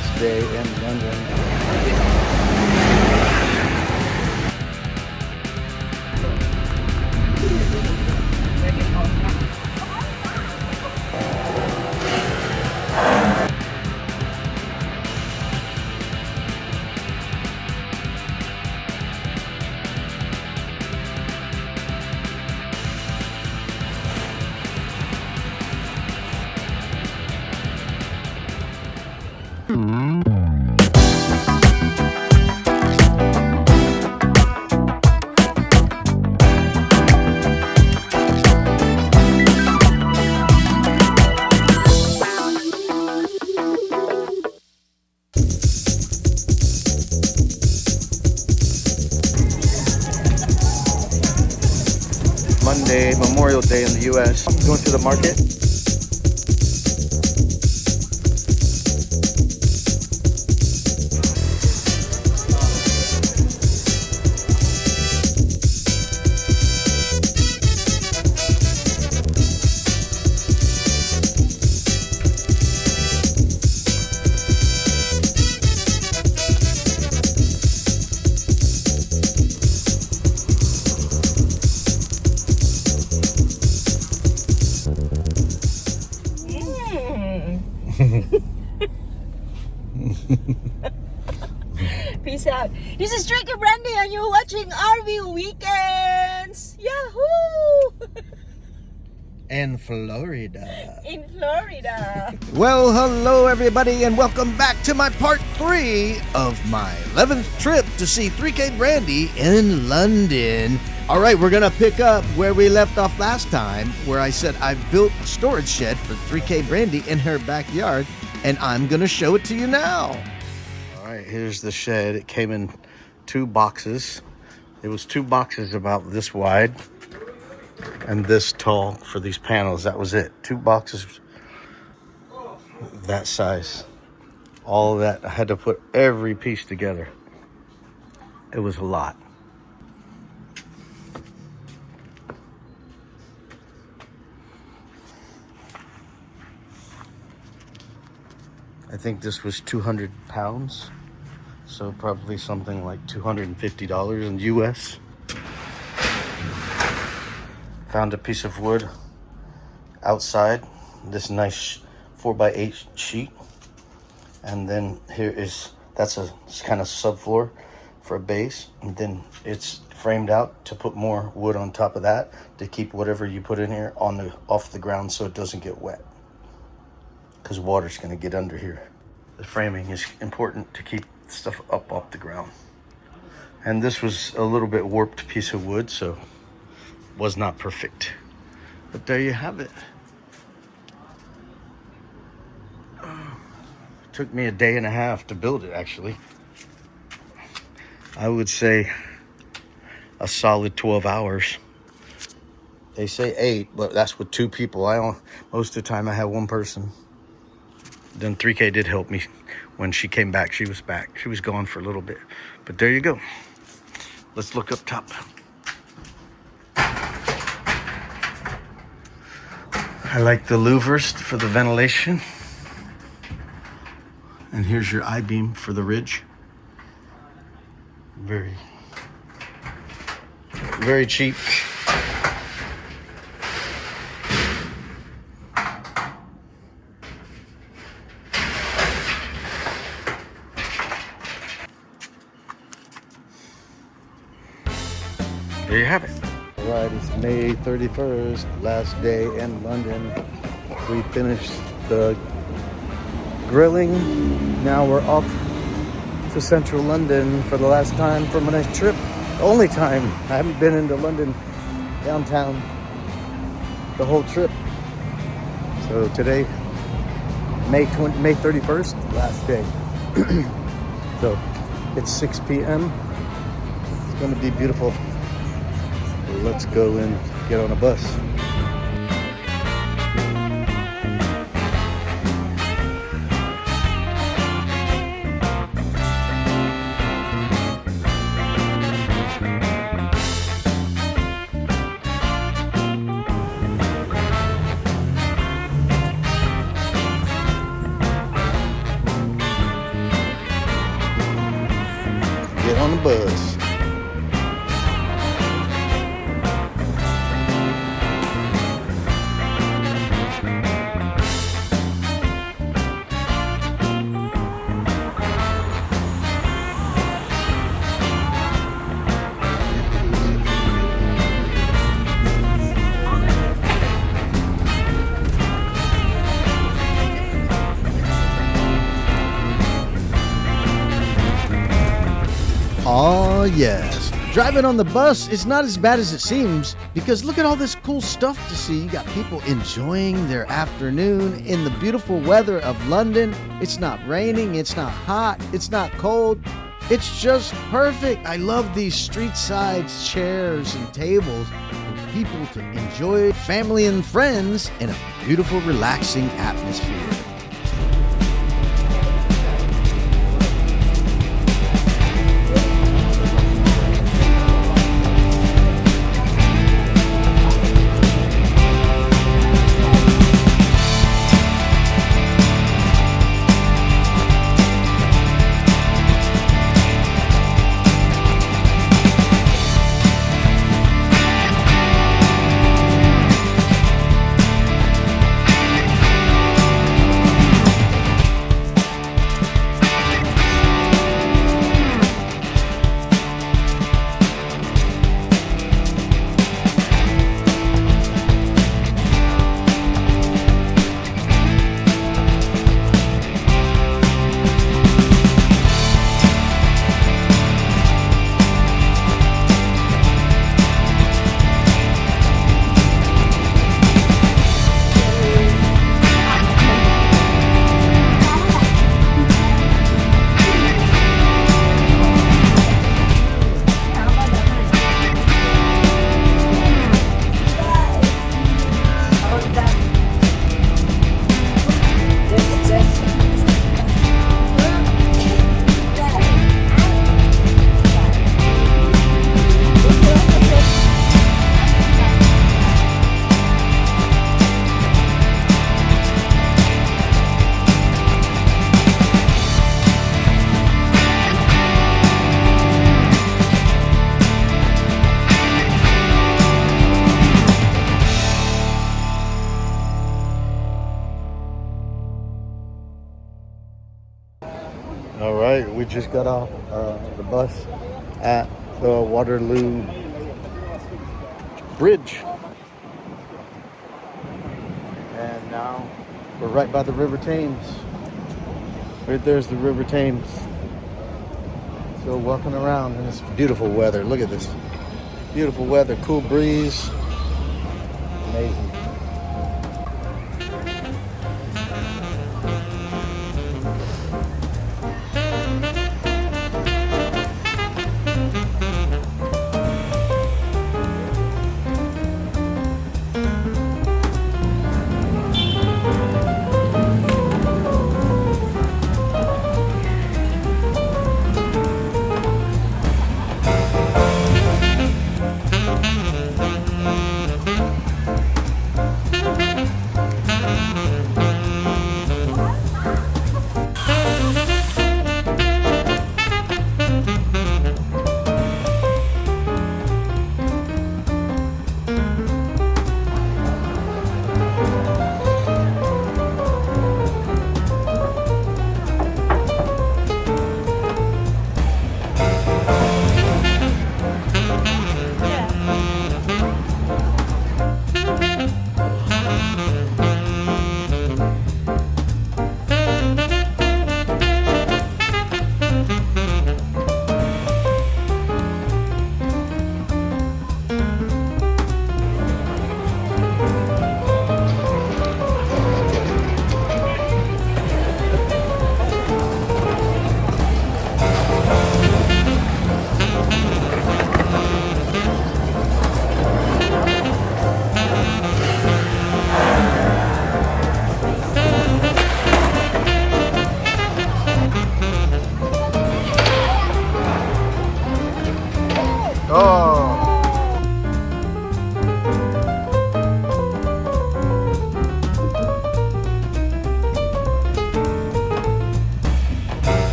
last day in London. Monday, Memorial Day in the US. I'm going to the market. Peace out. This is Tricky Brandy and you're watching RV Weekends. Yahoo! In Florida. In Florida. Well, hello everybody and welcome back to my part 3 of my 11th trip to see 3K Brandy in London. All right, we're gonna pick up where we left off last time, where I said I built a storage shed for 3K Brandy in her backyard, and I'm gonna show it to you now. All right, here's the shed. It came in 2 boxes. It was 2 boxes about this wide and this tall for these panels. That was it. 2 boxes that size. All of that, I had to put every piece together. It was a lot. I think this was 200 pounds. So probably something like $250 in US. Found a piece of wood outside, this nice 4x8 sheet. And then that's a kind of subfloor for a base. And then it's framed out to put more wood on top of that to keep whatever you put in here off the ground so it doesn't get wet. Because water's gonna get under here. The framing is important to keep stuff up off the ground. And this was a little bit warped piece of wood, so was not perfect. But there you have it. Took me a day and a half to build it, actually. I would say a solid 12 hours. They say 8, but that's with 2 people. Most of the time I had 1 person. Then 3K did help me when she came back. She was back. She was gone for a little bit. But there you go. Let's look up top. I like the louvers for the ventilation. And here's your I-beam for the ridge. Very, very cheap. There you have it. All right, it's May 31st, last day in London. We finished the grilling. Now we're off to central London for the last time for my next trip. Only time. I haven't been into London downtown the whole trip. So today, May 31st, last day. So it's 6 p.m. It's gonna be beautiful. Let's go and get on a bus. get on the bus. Aw, yes. Driving on the bus is not as bad as it seems because look at all this cool stuff to see. You got people enjoying their afternoon in the beautiful weather of London. It's not raining, it's not hot, it's not cold. It's just perfect. I love these street side chairs and tables for people to enjoy family and friends in a beautiful, relaxing atmosphere. All right, we just got off the bus at the Waterloo Bridge. And now we're right by the River Thames. Right there's the River Thames. So walking around and it's beautiful weather. Look at this. Beautiful weather, cool breeze. Amazing.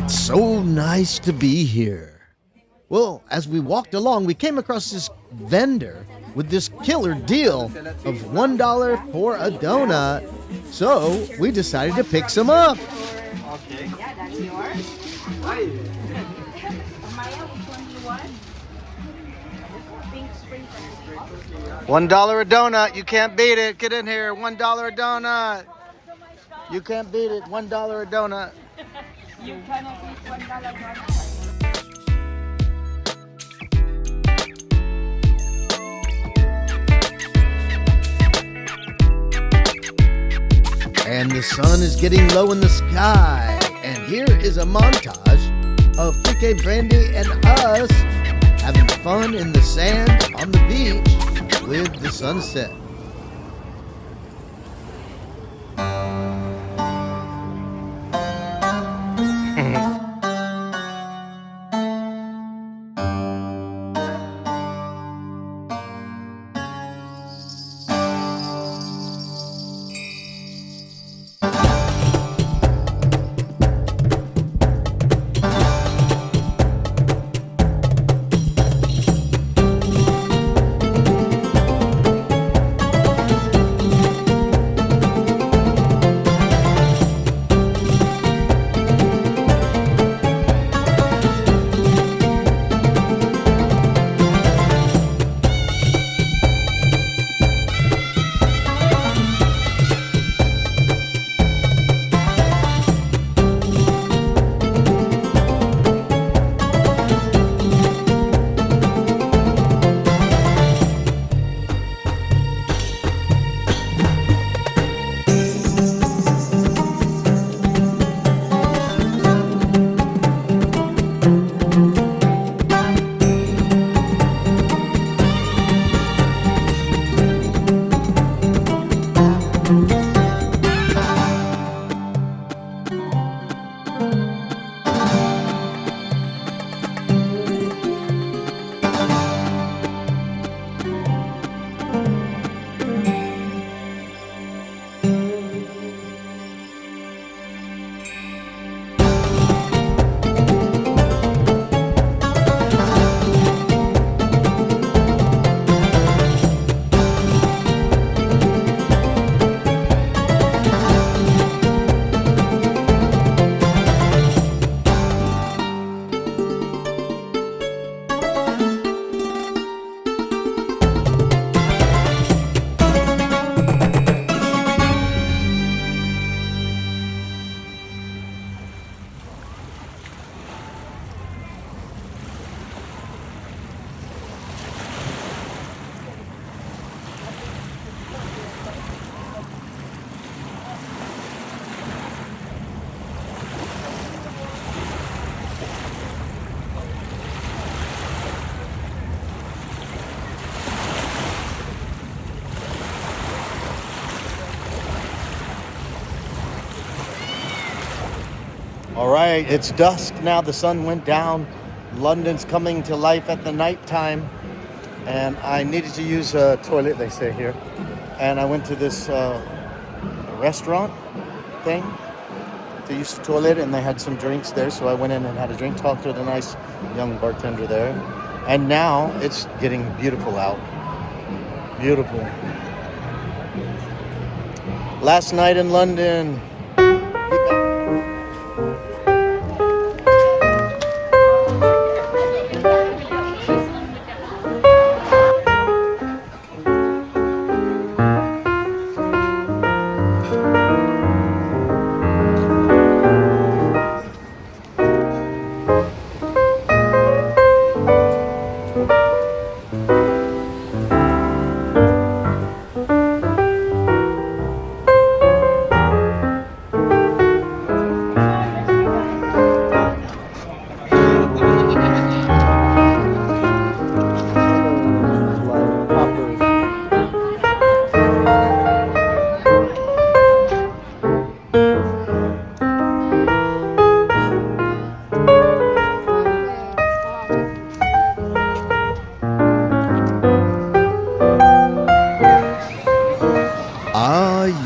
It's so nice to be here. Well, as we walked along, we came across this vendor with this killer deal of $1 for a donut. So we decided to pick some up. Yeah, that's yours. Maya, which one do you want? Pink sprinkle. $1 a donut. You can't beat it. Get in here. $1 a donut. You can't beat it. $1 a donut. You cannot eat $1 donut. And the sun is getting low in the sky. And here is a montage of Enrique Brandy and us having fun in the sand on the beach with the sunset. All right, it's dusk now. The sun went down. London's coming to life at the nighttime. And I needed to use a toilet, they say here. And I went to this restaurant thing to use the toilet, and they had some drinks there. So I went in and had a drink, talked to the nice young bartender there. And now it's getting beautiful out. Beautiful. Last night in London.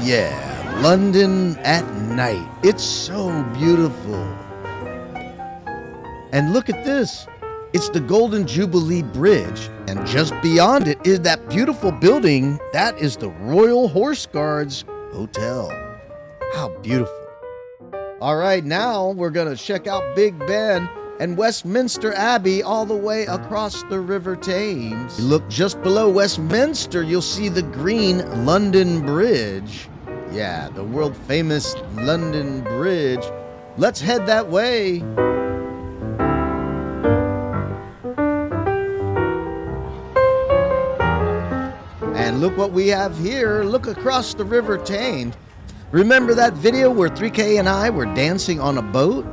Yeah, London at night. It's so beautiful. And look at this. It's the Golden Jubilee Bridge. And just beyond it is that beautiful building. That is the Royal Horse Guards Hotel. How beautiful. All right, now we're going to check out Big Ben and Westminster Abbey all the way across the River Thames. You look just below Westminster, you'll see the green London Bridge. Yeah, the world famous London Bridge. Let's head that way. And look what we have here. Look across the River Thames. Remember that video where 3K and I were dancing on a boat?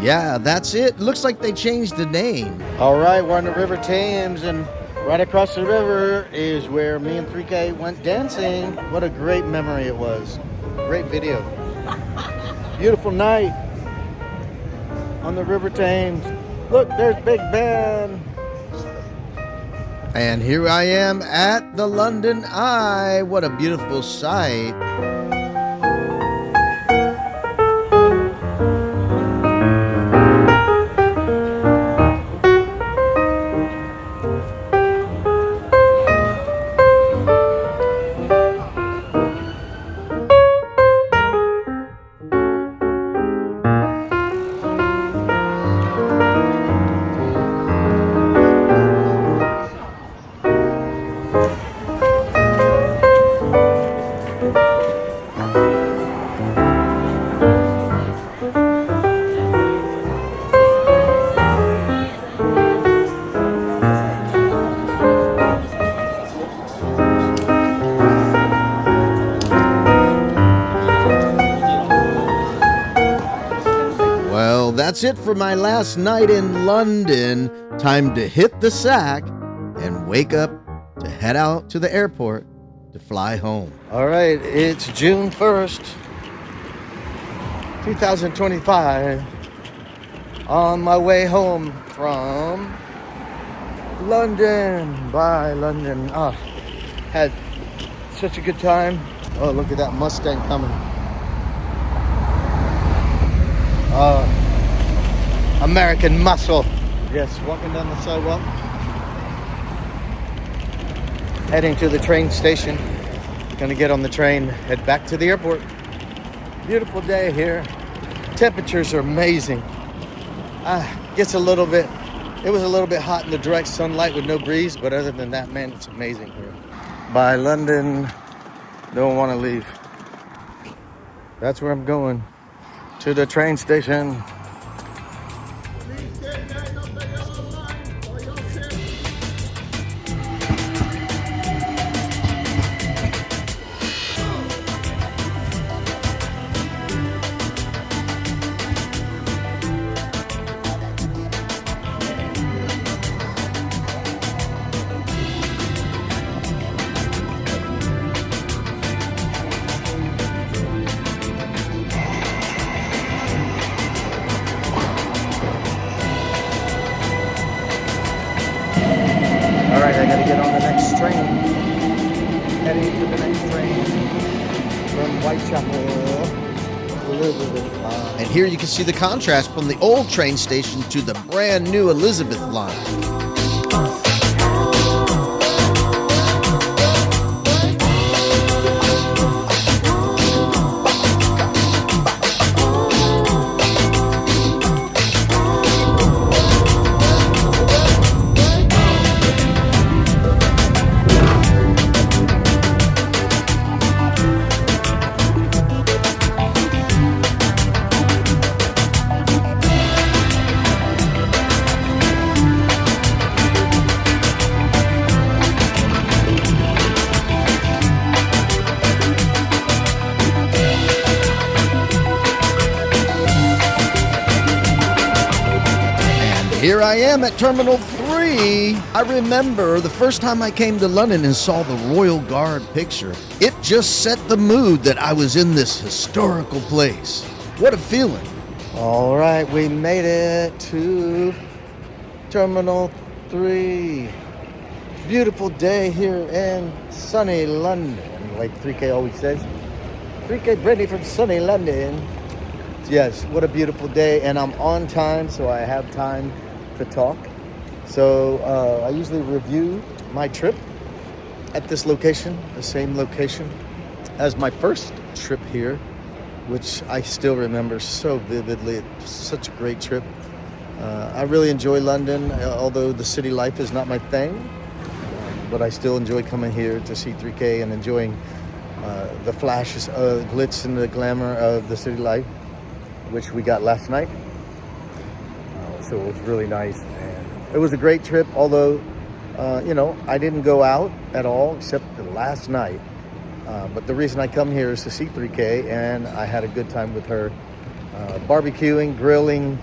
Yeah, that's it. Looks like they changed the name. All right, we're on the River Thames, and right across the river is where me and 3K went dancing. What a great memory it was. Great video. Beautiful night on the River Thames. Look, there's Big Ben. And here I am at the London Eye. What a beautiful sight. Well, that's it for my last night in London. Time to hit the sack and wake up to head out to the airport to fly home. All right, it's June 1st, 2025. On my way home from London. Bye, London. Oh, had such a good time. Oh, look at that Mustang coming. American muscle. Yes, walking down the sidewalk. Heading to the train station. Gonna get on the train, head back to the airport. Beautiful day here. Temperatures are amazing. It was a little bit hot in the direct sunlight with no breeze, but other than that, man, it's amazing here. Bye, London. Don't want to leave. That's where I'm going. To the train station. All right, I gotta get on the next train. Heading to the next train from Whitechapel, Elizabeth Line. And here you can see the contrast from the old train station to the brand new Elizabeth Line. Here I am at Terminal 3. I remember the first time I came to London and saw the Royal Guard picture. It just set the mood that I was in this historical place. What a feeling. All right, we made it to Terminal 3. Beautiful day here in sunny London, like 3K always says. 3K Brittany from sunny London. Yes, what a beautiful day, and I'm on time, so I have time to talk. So I usually review my trip at this location, the same location as my first trip here, which I still remember so vividly. It's such a great trip. I really enjoy London, although the city life is not my thing, but I still enjoy coming here to C3K and enjoying the flashes, glitz and the glamour of the city life, which we got last night. So it was really nice, and it was a great trip, although I didn't go out at all except the last night. But the reason I come here is to see C3K, and I had a good time with her, barbecuing, grilling,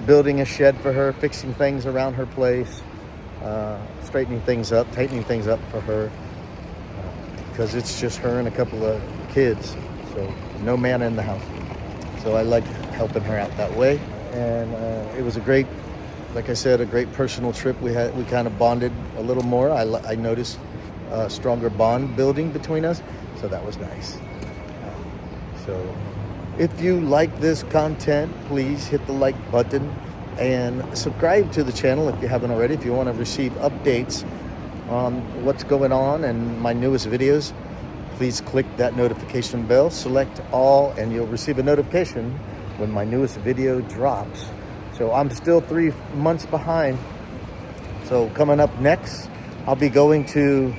building a shed for her, fixing things around her place, straightening things up, tightening things up for her, because it's just her and a couple of kids, so no man in the house. So I like helping her out that way, and it was a great, like I said, a great personal trip. We kind of bonded a little more. I noticed a stronger bond building between us, so that was nice. So if you like this content, please hit the like button and subscribe to the channel if you haven't already. If you want to receive updates on what's going on and my newest videos, please click that notification bell, select all, and you'll receive a notification when my newest video drops. So I'm still 3 months behind. So coming up next, I'll be going to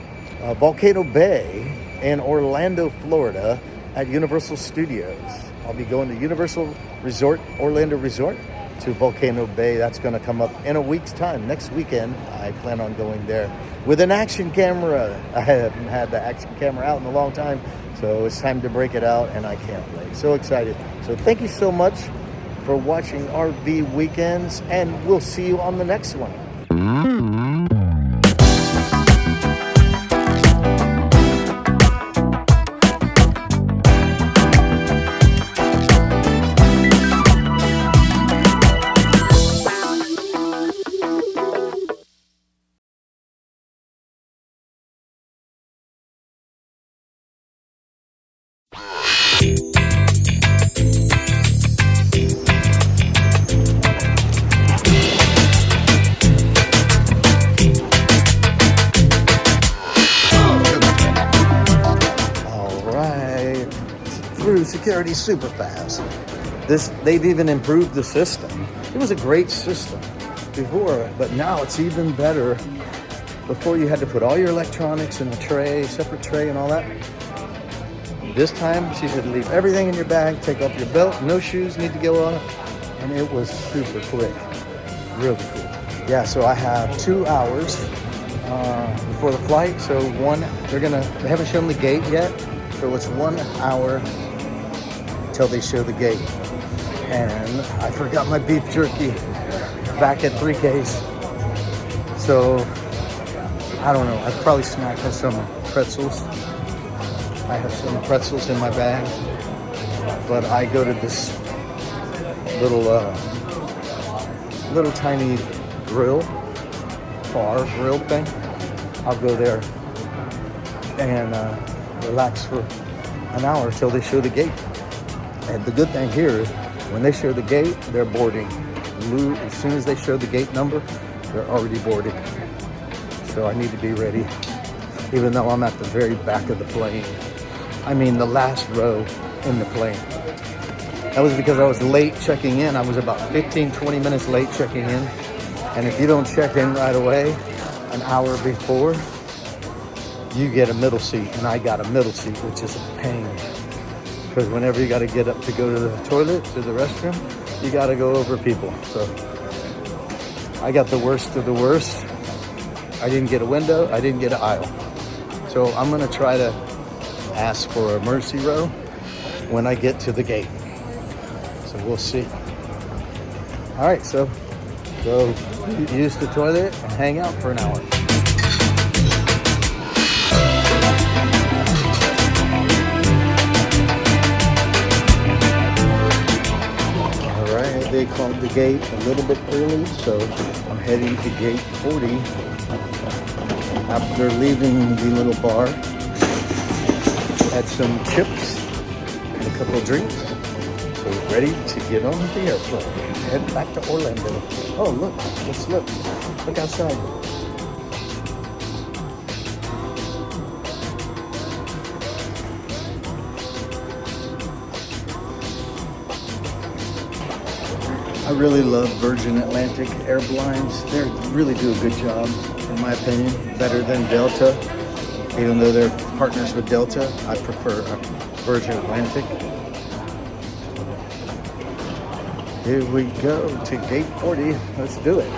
Volcano Bay in Orlando, Florida at Universal Studios. I'll be going to Universal Resort, Orlando Resort, to Volcano Bay. That's going to come up in a week's time. Next weekend, I plan on going there with an action camera. I haven't had the action camera out in a long time, so it's time to break it out, and I can't wait. So excited. So thank you so much for watching RV Weekends, and we'll see you on the next one. Through security super fast. They've even improved the system. It was a great system before, but now it's even better. Before you had to put all your electronics in a tray, separate tray and all that. This time she said leave everything in your bag, take off your belt, no shoes need to go on, and it was super quick. Really cool. Yeah, so I have 2 hours before the flight. So they haven't shown the gate yet, so it's 1 hour till they show the gate. And I forgot my beef jerky back at 3Ks. So I don't know, I'd probably snack on some pretzels. I have some pretzels in my bag, but I go to this little tiny bar grill thing. I'll go there and relax for an hour till they show the gate. And the good thing here is when they show the gate, they're boarding. As soon as they show the gate number, they're already boarded. So I need to be ready, even though I'm at the very back of the plane. I mean, the last row in the plane. That was because I was late checking in. I was about 15-20 minutes late checking in. And if you don't check in right away, an hour before, you get a middle seat. And I got a middle seat, which is a pain. Because whenever you got to get up to go to the toilet, to the restroom, you got to go over people. So I got the worst of the worst. I didn't get a window. I didn't get an aisle. So I'm going to try to ask for a mercy row when I get to the gate. So we'll see. All right, so go use the toilet and hang out for an hour. They closed the gate a little bit early, so I'm heading to gate 40. After leaving the little bar, had some chips and a couple of drinks. So ready to get on the airplane. Head back to Orlando. Oh, look. Let's look. Look outside. I really love Virgin Atlantic Airlines. They really do a good job, in my opinion, better than Delta. Even though they're partners with Delta, I prefer Virgin Atlantic. Here we go to gate 40. Let's do it.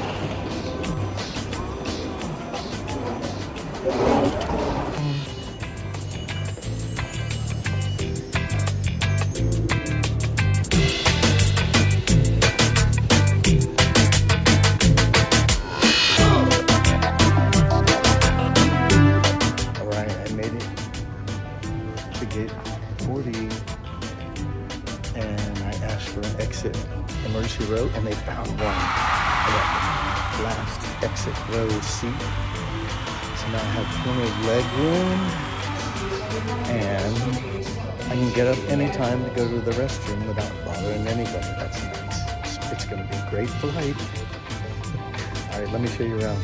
Gate 40, and I asked for an exit emergency row, and they found one. I got the last exit row seat, so now I have plenty of leg room, and I can get up anytime to go to the restroom without bothering anybody. That's nice. It's going to be a great flight. All right, let me show you around.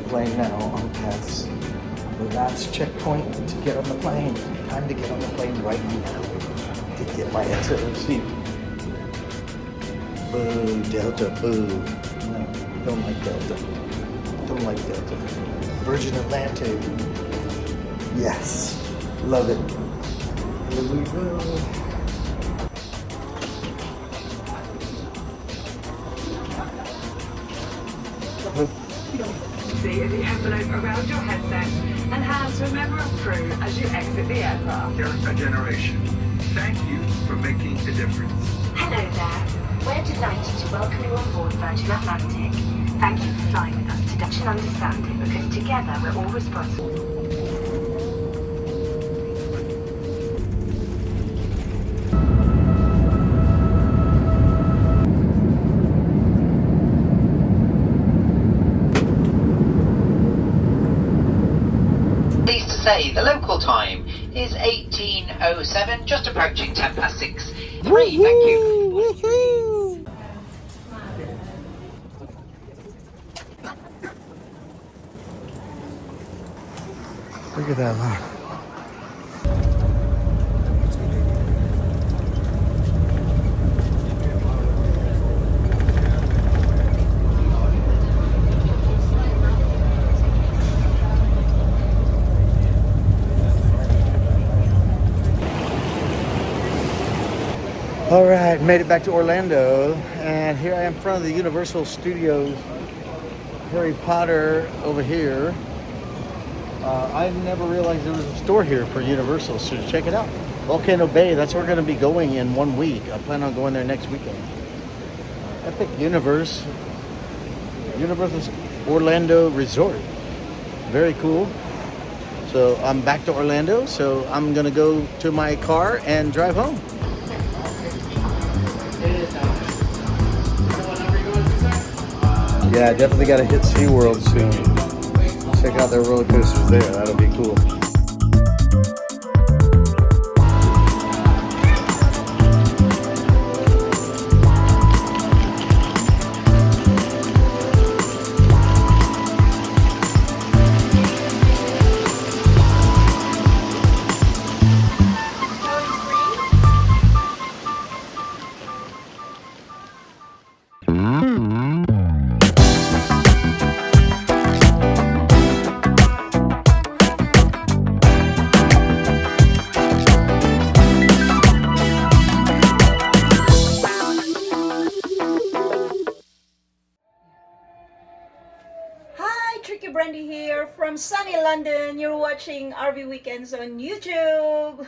Plane now on past the last checkpoint to get on the plane. Time to get on the plane right now to get my exit receipt. Boo, Delta, boo. No, don't like Delta. Don't like Delta. Virgin Atlantic. Yes, love it. Here we go. See if the envelope around your headset and hands to a member of crew as you exit the aircraft. You're a generation. Thank you for making a difference. Hello there. We're delighted to welcome you on board Virgin Atlantic. Thank you for flying with us today and understanding, because together we're all responsible. Pleased to say the local time is 18:07, just approaching 6:10. 3, thank you. Woohoo! Look at that, huh? All right, made it back to Orlando, and here I am in front of the Universal Studios Harry Potter over here. I never realized there was a store here for Universal, so check it out. Volcano Bay, that's where we're going to be going in 1 week. I plan on going there next weekend. Epic Universe, Universal Orlando Resort. Very cool. So I'm back to Orlando, so I'm gonna go to my car and drive home. Yeah, I definitely gotta hit SeaWorld soon. Check out their roller coasters there, that'll be cool. Hi, Tricky Brandy here from sunny London. You're watching RV Weekends on YouTube.